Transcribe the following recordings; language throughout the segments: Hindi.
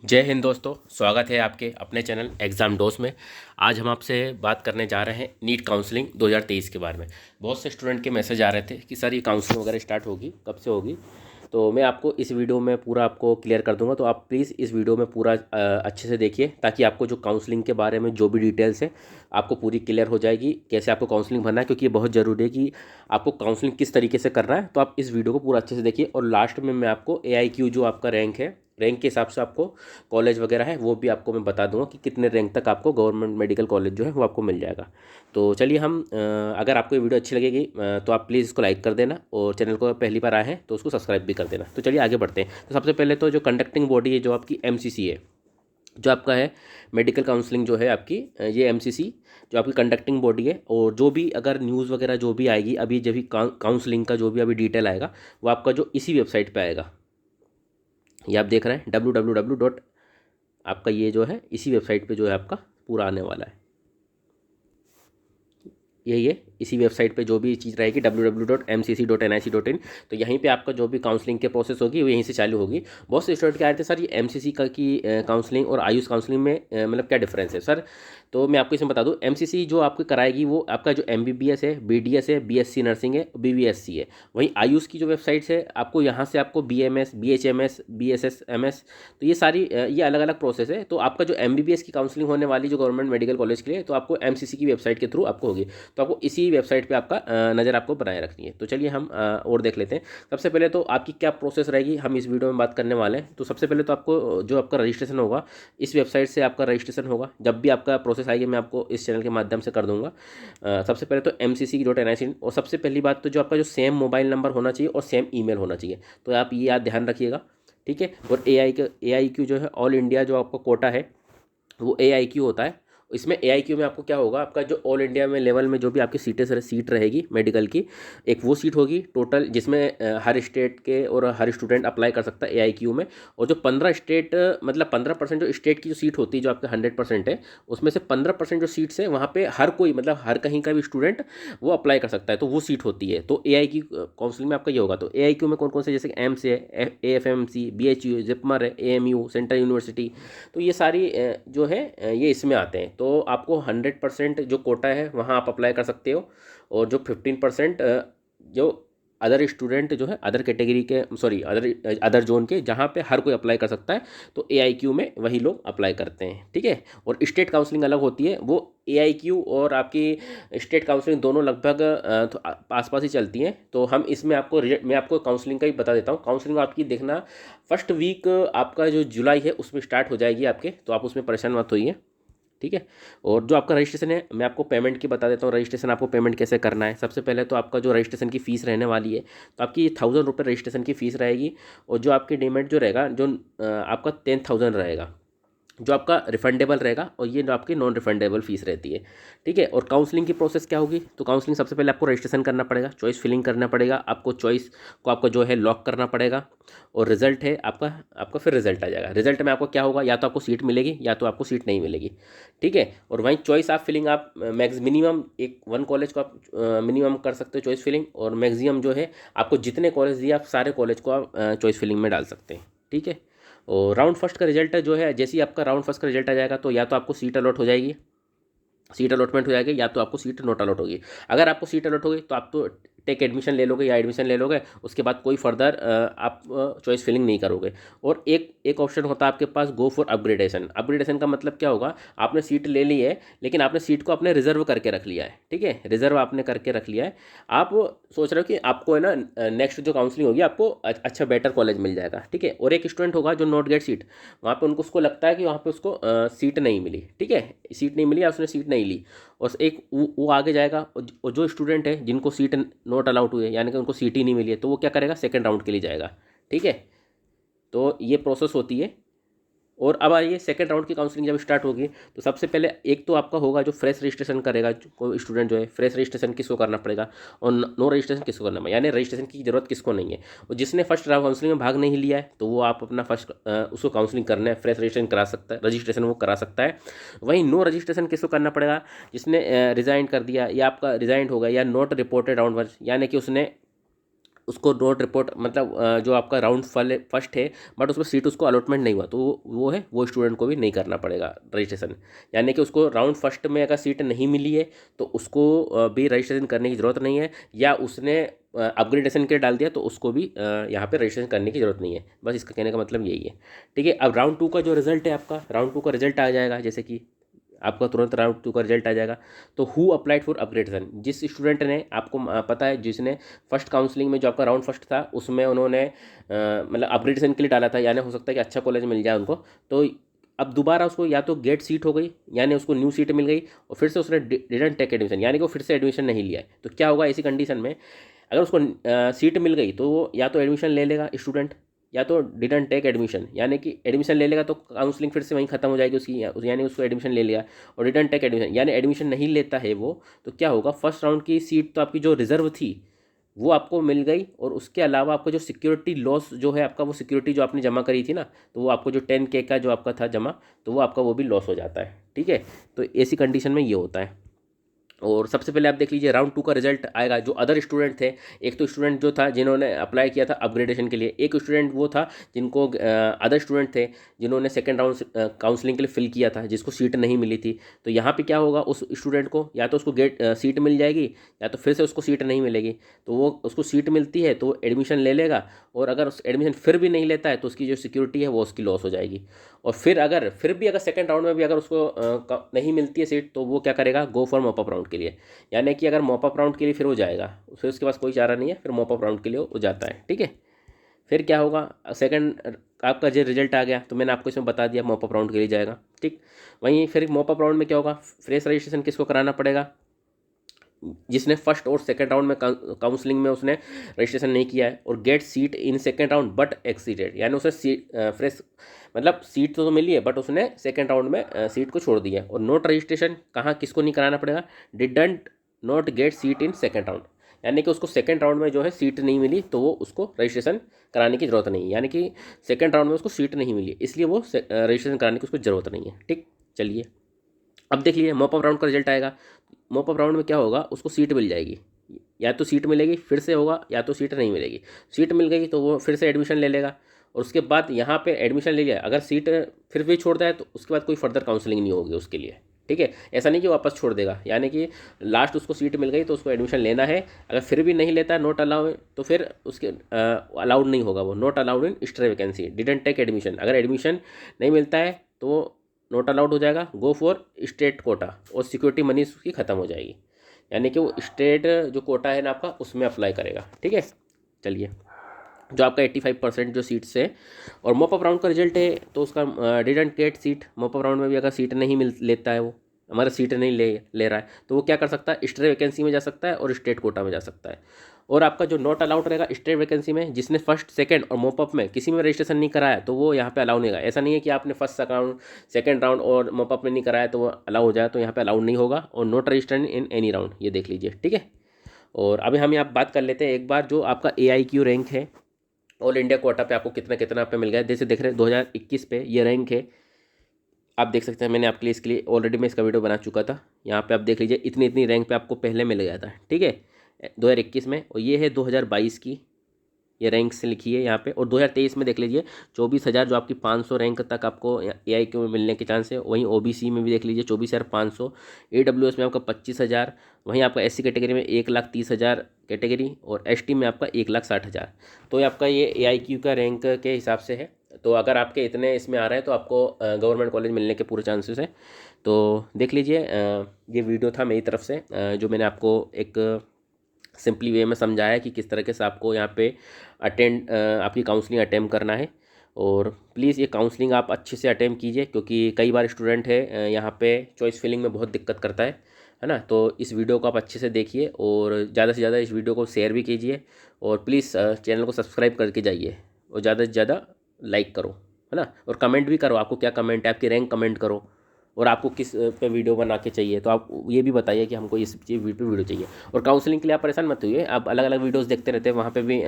जय हिंद दोस्तों, स्वागत है आपके अपने चैनल एग्ज़ाम डोस में। आज हम आपसे बात करने जा रहे हैं नीट काउंसलिंग 2023 के बारे में। बहुत से स्टूडेंट के मैसेज आ रहे थे कि सर ये काउंसलिंग वगैरह स्टार्ट होगी, कब से होगी। तो मैं आपको इस वीडियो में पूरा आपको क्लियर कर दूंगा, तो आप प्लीज़ इस वीडियो में पूरा अच्छे से देखिए, ताकि आपको जो काउंसलिंग के बारे में जो भी डिटेल्स है आपको पूरी क्लियर हो जाएगी, कैसे आपको काउंसलिंग भरना है। क्योंकि ये बहुत ज़रूरी है कि आपको काउंसलिंग किस तरीके से करना है। तो आप इस वीडियो को पूरा अच्छे से देखिए, और लास्ट में मैं आपको AIQ जो आपका रैंक है, रैंक के हिसाब से आपको कॉलेज वगैरह है वो भी आपको मैं बता दूंगा कि कितने रैंक तक आपको गवर्नमेंट मेडिकल कॉलेज जो है वो आपको मिल जाएगा। तो चलिए हम अगर आपको ये वीडियो अच्छी लगेगी तो आप प्लीज़ इसको लाइक कर देना, और चैनल को पहली बार आए हैं तो उसको सब्सक्राइब भी कर देना। तो चलिए आगे बढ़ते हैं। तो सबसे पहले तो जो कंडक्टिंग बॉडी है, जो आपकी MCC है, जो आपका है मेडिकल काउंसलिंग जो है आपकी, ये MCC जो आपकी कंडक्टिंग बॉडी है। और जो भी अगर न्यूज़ वगैरह जो भी आएगी अभी, जब भी काउंसलिंग का जो भी अभी डिटेल आएगा वो आपका जो इसी वेबसाइट पे आएगा। ये आप देख रहे हैं www. आपका ये जो है इसी वेबसाइट पे जो है आपका पूरा आने वाला है। यही है, इसी वेबसाइट पे जो भी चीज़ रहेगी www.mcc.nic.in। तो यहीं पे आपका जो भी काउंसलिंग के प्रोसेस होगी वो यहीं से चालू होगी। बहुत से स्टूडेंट क्या रहे थे, सर ये MCC का की काउंसलिंग और आयुष काउंसलिंग में मतलब क्या डिफरेंस है सर। तो मैं आपको इसमें बता दूं, MCC जो आपको कराएगी वो आपका जो MBBS है, BDS है, BSc नर्सिंग है, BVSc है। वहीं आयुष की जो वेबसाइट्स है, आपको यहाँ से आपको BMS, BHMS, BSSMS, तो ये सारी ये अलग अलग प्रोसेस है। तो आपका जो MBBS की काउंसलिंग होने वाली जो गवर्नमेंट मेडिकल कॉलेज के लिए, तो आपको MCC की वेबसाइट के थ्रू आपको होगी। तो आपको इसी वेबसाइट पे आपका नज़र आपको बनाए रखनी है। तो चलिए हम और देख लेते हैं। सबसे पहले तो आपकी क्या प्रोसेस रहेगी हम इस वीडियो में बात करने वाले हैं। तो सबसे पहले तो आपको जो आपका रजिस्ट्रेशन होगा, इस वेबसाइट से आपका रजिस्ट्रेशन होगा। जब भी आपका प्रोसेस आएगी मैं आपको इस चैनल के माध्यम से कर दूंगा। सबसे पहले तो MCC.nic, और सबसे पहली बात तो जो आपका जो सेम मोबाइल नंबर होना चाहिए और सेम ईमेल होना चाहिए। तो आप ये याद ध्यान रखिएगा, ठीक है। और AIQ जो है ऑल इंडिया जो आपका कोटा है वो AIQ होता है। इसमें AIQ में आपको क्या होगा, आपका जो ऑल इंडिया में लेवल में जो भी आपकी सीट रहेगी मेडिकल की, एक वो सीट होगी टोटल, जिसमें हर स्टेट के और हर स्टूडेंट अप्लाई कर सकता है AIQ में। और जो 15 स्टेट मतलब 15% जो स्टेट की जो सीट होती है, जो आपके 100% है, उसमें से 15% जो सीट्स है वहाँ पे हर कोई मतलब हर कहीं का भी स्टूडेंट वो अप्लाई कर सकता है, तो वो सीट होती है। तो AIQ काउंसलिंग में आपका ये होगा। तो AIQ में कौन कौन से, जैसे एम्स है, AFMC, BHU, जिपमर है, AMU, सेंट्रल यूनिवर्सिटी, तो ये सारी जो है ये इसमें आते हैं। तो आपको 100% जो कोटा है वहाँ आप अप्लाई कर सकते हो। और जो 15% जो अदर स्टूडेंट जो है अदर कैटेगरी के, सॉरी अदर जोन के, जहाँ पे हर कोई अप्लाई कर सकता है, तो AIQ में वही लोग अप्लाई करते हैं, ठीक है। और स्टेट काउंसलिंग अलग होती है, वो AIQ और आपकी स्टेट काउंसलिंग दोनों लगभग तो आसपास ही चलती हैं। तो हम इसमें आपको मैं आपको काउंसलिंग का ही बता देता हूँ। काउंसलिंग आपकी देखना फर्स्ट वीक आपका जो जुलाई है उसमें स्टार्ट हो जाएगी आपके, तो आप उसमें परेशान मत होइए, ठीक है। और जो आपका रजिस्ट्रेशन है, मैं आपको पेमेंट की बता देता हूँ। रजिस्ट्रेशन आपको पेमेंट कैसे करना है। सबसे पहले तो आपका जो रजिस्ट्रेशन की फ़ीस रहने वाली है, तो आपकी 1000 रुपये रजिस्ट्रेशन की फ़ीस रहेगी। और जो आपकी डिमेट जो रहेगा, जो आपका 10,000 रहेगा, जो आपका रिफंडेबल रहेगा, और ये जो आपकी नॉन रिफंडेबल फीस रहती है, ठीक है। और काउंसलिंग की प्रोसेस क्या होगी, तो काउंसलिंग सबसे पहले आपको रजिस्ट्रेशन करना पड़ेगा, चॉइस फिलिंग करना पड़ेगा, आपको चॉइस को आपको जो है लॉक करना पड़ेगा। और रिजल्ट है आपका आपका फिर रिजल्ट आ जाएगा। रिजल्ट में आपको क्या होगा, या तो आपको सीट मिलेगी या तो आपको सीट नहीं मिलेगी, ठीक है। और वहीं चॉइस आप फिलिंग आप मैक्स मिनिमम एक वन कॉलेज को आप मिनिमम कर सकते हो चॉइस फिलिंग, और मैक्सिमम जो है आपको जितने कॉलेज दिए आप सारे कॉलेज को आप चॉइस फिलिंग में डाल सकते हैं, ठीक है। और राउंड फर्स्ट का रिजल्ट जो है, जैसे ही आपका राउंड फर्स्ट का रिजल्ट आ जाएगा, तो या तो आपको सीट अलॉट हो जाएगी, सीट अलॉटमेंट हो जाएगी, या तो आपको सीट नोट अलॉट होगी। अगर आपको सीट अलॉट होगी तो आप तो टेक एडमिशन ले लोगे या एडमिशन ले लोगे, उसके बाद कोई फर्दर आप चॉइस फिलिंग नहीं करोगे। और एक एक ऑप्शन होता है आपके पास, गो फॉर अपग्रेडेशन। अपग्रेडेशन का मतलब क्या होगा, आपने सीट ले ली है लेकिन आपने सीट को अपने रिजर्व करके रख लिया है, ठीक है, रिजर्व आपने करके रख लिया है। आप सोच रहे हो कि आपको है ना नेक्स्ट जो काउंसलिंग होगी आपको अच्छा बेटर कॉलेज मिल जाएगा, ठीक है। और एक स्टूडेंट होगा जो नॉट गेट सीट, वहाँ पे उनको उसको लगता है कि वहाँ पे उसको सीट नहीं मिली, ठीक है, सीट नहीं मिली या उसने सीट नहीं ली, और एक वो आगे जाएगा। और जो स्टूडेंट है जिनको सीट नॉट अलाउड हुई है, यानी कि उनको सीट ही नहीं मिली है, तो वो क्या करेगा, सेकंड राउंड के लिए जाएगा, ठीक है। तो ये प्रोसेस होती है। और अब आइए सेकंड राउंड की काउंसलिंग जब स्टार्ट होगी, तो सबसे पहले एक तो आपका होगा जो फ्रेश रजिस्ट्रेशन करेगा, कोई स्टूडेंट जो है फ्रेश रजिस्ट्रेशन किसको करना पड़ेगा, और नो रजिस्ट्रेशन किसको करना पड़ेगा, यानी रजिस्ट्रेशन की जरूरत किसको नहीं है। और जिसने फर्स्ट राउंड काउंसलिंग में भाग नहीं लिया है, तो वो आप अपना फर्स्ट उसको काउंसलिंग करना है, फ्रेश रजिस्ट्रेशन करा सकता है, रजिस्ट्रेशन वो करा सकता है। वहीं नो रजिस्ट्रेशन किसको करना पड़ेगा, जिसने रिजाइन कर दिया, या आपका रिजाइंड हो गया, या नॉट रिपोर्टेड राउंड वन, यानी कि उसने उसको नोट रिपोर्ट मतलब जो आपका राउंड फर्स्ट है बट उसमें सीट उसको अलॉटमेंट नहीं हुआ, तो वो है वो स्टूडेंट को भी नहीं करना पड़ेगा रजिस्ट्रेशन। यानी कि उसको राउंड फर्स्ट में अगर सीट नहीं मिली है तो उसको भी रजिस्ट्रेशन करने की ज़रूरत नहीं है, या उसने अपग्रेडेशन के लिए डाल दिया तो उसको भी यहाँ पे रजिस्ट्रेशन करने की ज़रूरत नहीं है। बस इसका कहने का मतलब यही है। ठीक है, अब राउंड 2 का जो रिजल्ट है, आपका राउंड 2 का रिजल्ट आ जाएगा, जैसे कि आपका तुरंत राउंड 2 का रिजल्ट आ जाएगा। तो हु अप्लाइड फॉर अपग्रेडेशन, जिस स्टूडेंट ने, आपको पता है, जिसने फर्स्ट काउंसलिंग में जो आपका राउंड फर्स्ट था उसमें उन्होंने मतलब अपग्रेडेशन के लिए डाला था, यानी हो सकता है कि अच्छा कॉलेज मिल जाए उनको, तो अब दोबारा उसको या तो गेट सीट हो गई, यानी उसको न्यू सीट मिल गई, और फिर से उसने डिडंट टेक एडमिशन, यानी कि वो फिर से एडमिशन नहीं लिया है। तो क्या होगा ऐसी कंडीशन में, अगर उसको सीट मिल गई तो वो या तो एडमिशन ले लेगा स्टूडेंट, या तो डिडंट टेक एडमिशन, यानी कि एडमिशन ले लेगा तो काउंसलिंग फिर से वहीं खत्म हो जाएगी उसकी, यानी उसको एडमिशन ले लिया। और डिडंट टेक एडमिशन यानी एडमिशन नहीं लेता है वो, तो क्या होगा, फर्स्ट राउंड की सीट तो आपकी जो रिजर्व थी वो आपको मिल गई, और उसके अलावा आपका जो सिक्योरिटी लॉस जो है आपका, वो सिक्योरिटी जो आपने जमा करी थी ना, तो वो आपको जो 10K का जो आपका था जमा, तो वो आपका वो भी लॉस हो जाता है। ठीक है, तो ऐसी कंडीशन में ये होता है। और सबसे पहले आप देख लीजिए राउंड 2 का रिजल्ट आएगा। जो अदर स्टूडेंट थे, एक तो स्टूडेंट जो था जिन्होंने अप्लाई किया था अपग्रेडेशन के लिए, एक स्टूडेंट वो था जिनको अदर स्टूडेंट थे जिन्होंने सेकंड राउंड काउंसलिंग के लिए फिल किया था, जिसको सीट नहीं मिली थी। तो यहाँ पे क्या होगा, उस स्टूडेंट को या तो उसको सीट मिल जाएगी, या तो फिर से उसको सीट नहीं मिलेगी। तो वो उसको सीट मिलती है तो एडमिशन ले लेगा, और अगर उस एडमिशन फिर भी नहीं लेता है तो उसकी जो सिक्योरिटी है वो उसकी लॉस हो जाएगी। और फिर भी अगर सेकंड राउंड में भी अगर उसको नहीं मिलती है सीट, तो वो क्या करेगा, go for mop up round के लिए। यानी कि अगर मॉप अप राउंड के लिए फिर वो जाएगा, फिर उसके पास कोई चारा नहीं है, फिर मॉप अप राउंड के लिए वो जाता है। ठीक है, फिर क्या होगा, सेकंड आपका जो रिजल्ट आ गया तो मैंने आपको इसमें बता दिया मॉप अप राउंड के लिए जाएगा। ठीक, वहीं फिर मॉप अप राउंड में क्या होगा, फ्रेश रजिस्ट्रेशन किसको कराना पड़ेगा, जिसने फर्स्ट और सेकंड राउंड में काउंसलिंग में उसने रजिस्ट्रेशन नहीं किया है, और gate seat in second round but exceeded, यानी उसे सीट फ्रेश मतलब सीट तो मिली है बट उसने सेकंड राउंड में सीट को छोड़ दिया है। और नोट रजिस्ट्रेशन कहाँ किसको नहीं कराना पड़ेगा, didn't not gate seat in second round, यानी कि उसको सेकंड राउंड में जो है सीट नहीं मिली तो वो उसको रजिस्ट्रेशन कराने की ज़रूरत नहीं है, यानी कि सेकंड राउंड में उसको सीट नहीं मिली इसलिए वो रजिस्ट्रेशन कराने की उसको ज़रूरत नहीं है। ठीक, चलिए अब देख लीजिए मॉप अप राउंड का रिजल्ट आएगा। मॉप अप राउंड में क्या होगा, उसको सीट मिल जाएगी, या तो सीट मिलेगी फिर से होगा, या तो सीट नहीं मिलेगी। सीट मिल गई तो वो फिर से एडमिशन ले लेगा, और उसके बाद यहाँ पे एडमिशन ले लिया, अगर सीट फिर भी छोड़ है तो उसके बाद कोई फर्दर काउंसलिंग नहीं होगी उसके लिए। ठीक है, ऐसा नहीं कि वापस छोड़ देगा, यानी कि लास्ट उसको सीट मिल गई तो उसको एडमिशन लेना है। अगर फिर भी नहीं लेता, नॉट अलाउ, तो फिर उसके अलाउड नहीं होगा, वो not allowed in stray vacancy, didn't take admission. अगर एडमिशन नहीं मिलता है तो नॉट अलाउड हो जाएगा, गो फॉर स्टेट कोटा, और सिक्योरिटी मनी उसकी ख़त्म हो जाएगी, यानी कि वो स्टेट जो कोटा है ना आपका उसमें अप्लाई करेगा। ठीक है, चलिए जो आपका 85% जो सीट्स है, और मॉप अप राउंड का रिजल्ट है तो उसका didn't get seat, mop up round में भी अगर सीट नहीं मिल लेता है, वो हमारा सीट नहीं ले रहा है, तो वो क्या कर सकता है, स्ट्रे वैकेंसी में जा सकता है और स्टेट कोटा में जा सकता है। और आपका जो नॉट अलाउड रहेगा स्टेट वैकेंसी में, जिसने फर्स्ट सेकंड और मॉप अप में किसी में रजिस्ट्रेशन नहीं कराया तो वो यहाँ पे अलाउ नहीं होगा। ऐसा नहीं है कि आपने फर्स्ट राउंड सेकंड राउंड और मॉप अप में नहीं कराया तो वो अलाउ हो जाए, तो यहाँ पे अलाउड नहीं होगा। और not registered in any round, ये देख लीजिए। ठीक है, और अभी हम यहाँ बात कर लेते हैं एक बार जो आपका AIQ रैंक है ऑल इंडिया कोटा पे, आपको कितना कितना पे मिल गया है। जैसे देख रहे हैं 2021 पे ये रैंक है, आप देख सकते हैं, मैंने आपके लिए इसके लिए ऑलरेडी मैं इसका वीडियो बना चुका था। यहाँ पे आप देख लीजिए इतनी इतनी रैंक पे आपको पहले मिल गया था। ठीक है, 2021 में, और ये है 2022 की ये रैंक से लिखी है यहाँ पे। और 2023 में देख लीजिए 24,000 जो आपकी 500 रैंक तक आपको AIQ में मिलने के चांस है। वहीं OBC में भी देख लीजिए 24,500, AWS में आपका 25,000, वहीं आपका SC कैटेगरी में 1,30,000 कैटेगरी, और ST में आपका 1,60,000। तो ये आपका ये AIQ का रैंक के हिसाब से है। तो अगर आपके इतने इसमें आ रहे हैं तो आपको गवर्नमेंट कॉलेज मिलने के पूरे चांसेस है। तो देख लीजिए ये वीडियो था मेरी तरफ से जो मैंने आपको एक सिंपली वे में समझाया कि किस तरीके से आपको यहाँ पे आपकी काउंसलिंग अटेम्प्ट करना है। और प्लीज़ ये काउंसलिंग आप अच्छे से अटेम्प्ट कीजिए, क्योंकि कई बार स्टूडेंट है यहाँ पे चॉइस फिलिंग में बहुत दिक्कत करता है ना। तो इस वीडियो को आप अच्छे से देखिए, और ज़्यादा से ज़्यादा इस वीडियो को शेयर भी कीजिए, और प्लीज़ चैनल को सब्सक्राइब करके जाइए, और ज़्यादा से ज़्यादा लाइक करो, है ना। और कमेंट भी करो, आपको क्या कमेंट है, आपकी रैंक कमेंट करो, और आपको किस पे वीडियो बना के चाहिए, तो आप ये भी बताइए कि हमको इस चीज़ पे वीडियो चाहिए। और काउंसलिंग के लिए आप परेशान मत होइए, आप अलग अलग वीडियोस देखते रहते हैं, वहाँ पे भी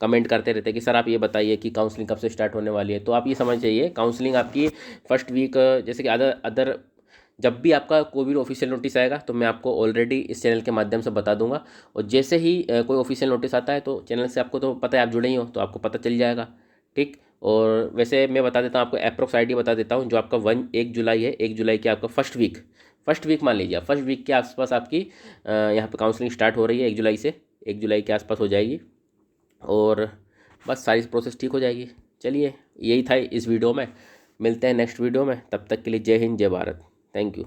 कमेंट करते रहते हैं कि सर आप ये बताइए कि काउंसलिंग कब से स्टार्ट होने वाली है। तो आप ये समझ जाइए काउंसलिंग आपकी फर्स्ट वीक, जैसे कि अदर जब भी आपका कोई भी ऑफिशियल नोटिस आएगा तो मैं आपको ऑलरेडी इस चैनल के माध्यम से बता दूंगा। और जैसे ही कोई ऑफिशियल नोटिस आता है तो चैनल से आपको तो पता है, आप जुड़े ही हो तो आपको पता चल जाएगा। ठीक। और वैसे मैं बता देता हूँ आपको, अप्रोक्स आइडिया बता देता हूँ। जो आपका 1 जुलाई है, 1 जुलाई की आपका फर्स्ट वीक मान लीजिए, फर्स्ट वीक के आसपास आपकी यहाँ पे काउंसलिंग स्टार्ट हो रही है। 1 जुलाई से 1 जुलाई के आसपास हो जाएगी और बस सारी प्रोसेस ठीक हो जाएगी। चलिए, यही था इस वीडियो में। मिलते हैं नेक्स्ट वीडियो में, तब तक के लिए जय हिंद, जय भारत। Thank you.